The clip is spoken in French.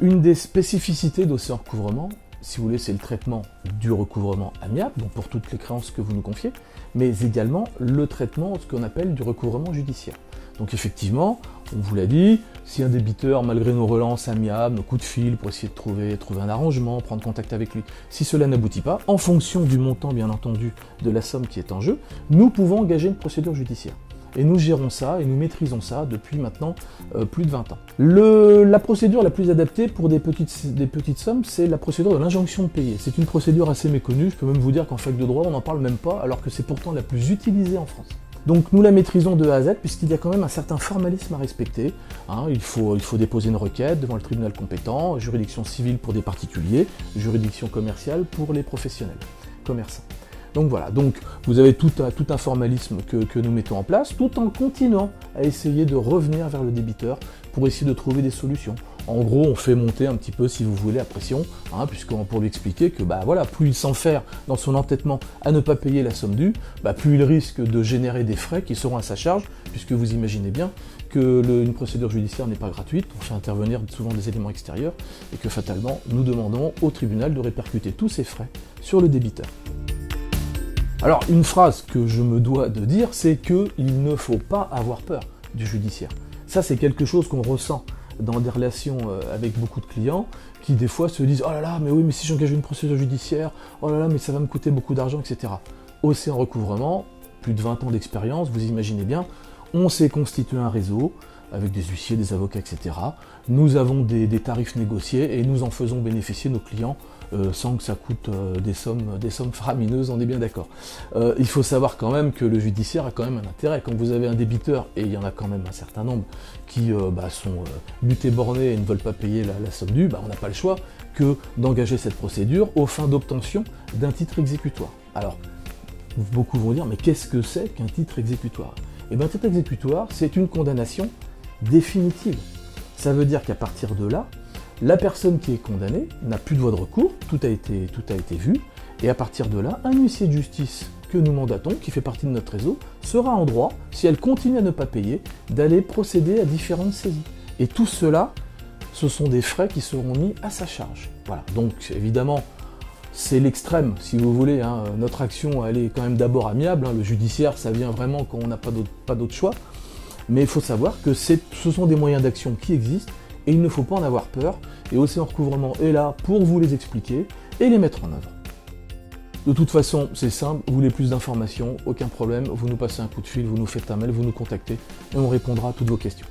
Une des spécificités d'Océan Recouvrement, si vous voulez, c'est le traitement du recouvrement amiable, donc pour toutes les créances que vous nous confiez, mais également le traitement, ce qu'on appelle du recouvrement judiciaire. Donc effectivement, on vous l'a dit, si un débiteur, malgré nos relances amiables, nos coups de fil pour essayer de trouver un arrangement, prendre contact avec lui, si cela n'aboutit pas, en fonction du montant bien entendu de la somme qui est en jeu, nous pouvons engager une procédure judiciaire. Et nous gérons ça, et nous maîtrisons ça depuis maintenant plus de 20 ans. La procédure la plus adaptée pour des petites sommes, c'est la procédure de l'injonction de payer. C'est une procédure assez méconnue, je peux même vous dire qu'en fac de droit, on n'en parle même pas, alors que c'est pourtant la plus utilisée en France. Donc nous la maîtrisons de A à Z, puisqu'il y a quand même un certain formalisme à respecter. Il faut déposer une requête devant le tribunal compétent, juridiction civile pour des particuliers, juridiction commerciale pour les professionnels, commerçants. Donc voilà, donc vous avez tout un formalisme que nous mettons en place, tout en continuant à essayer de revenir vers le débiteur pour essayer de trouver des solutions. En gros, on fait monter un petit peu, si vous voulez, la pression, pour lui expliquer que plus il s'enferre dans son entêtement à ne pas payer la somme due, plus il risque de générer des frais qui seront à sa charge, puisque vous imaginez bien qu'une procédure judiciaire n'est pas gratuite, on fait intervenir souvent des éléments extérieurs, et que fatalement, nous demandons au tribunal de répercuter tous ces frais sur le débiteur. Alors, une phrase que je me dois de dire, c'est qu'il ne faut pas avoir peur du judiciaire. Ça, c'est quelque chose qu'on ressent dans des relations avec beaucoup de clients qui, des fois, se disent « Oh là là, mais oui, mais si j'engage une procédure judiciaire, oh là là, mais ça va me coûter beaucoup d'argent, etc. » Océan Recouvrement, plus de 20 ans d'expérience, vous imaginez bien, on s'est constitué un réseau avec des huissiers, des avocats, etc. Nous avons des tarifs négociés et nous en faisons bénéficier nos clients sans que ça coûte des sommes faramineuses, on est bien d'accord. Il faut savoir quand même que le judiciaire a quand même un intérêt. Quand vous avez un débiteur, et il y en a quand même un certain nombre qui sont butés bornés et ne veulent pas payer la somme due, on n'a pas le choix que d'engager cette procédure aux fins d'obtention d'un titre exécutoire. Alors, beaucoup vont dire, mais qu'est-ce que c'est qu'un titre exécutoire ? Eh bien, un titre exécutoire, c'est une condamnation définitive. Ça veut dire qu'à partir de là, la personne qui est condamnée n'a plus de voie de recours, tout a été vu, et à partir de là, un huissier de justice que nous mandatons, qui fait partie de notre réseau, sera en droit, si elle continue à ne pas payer, d'aller procéder à différentes saisies. Et tout cela, ce sont des frais qui seront mis à sa charge. Voilà, donc évidemment, c'est l'extrême, si vous voulez, notre action, elle est quand même d'abord amiable, le judiciaire, ça vient vraiment quand on n'a pas d'autre choix, mais il faut savoir que ce sont des moyens d'action qui existent, et il ne faut pas en avoir peur, et Océan Recouvrement est là pour vous les expliquer et les mettre en œuvre. De toute façon, c'est simple, vous voulez plus d'informations, aucun problème, vous nous passez un coup de fil, vous nous faites un mail, vous nous contactez, et on répondra à toutes vos questions.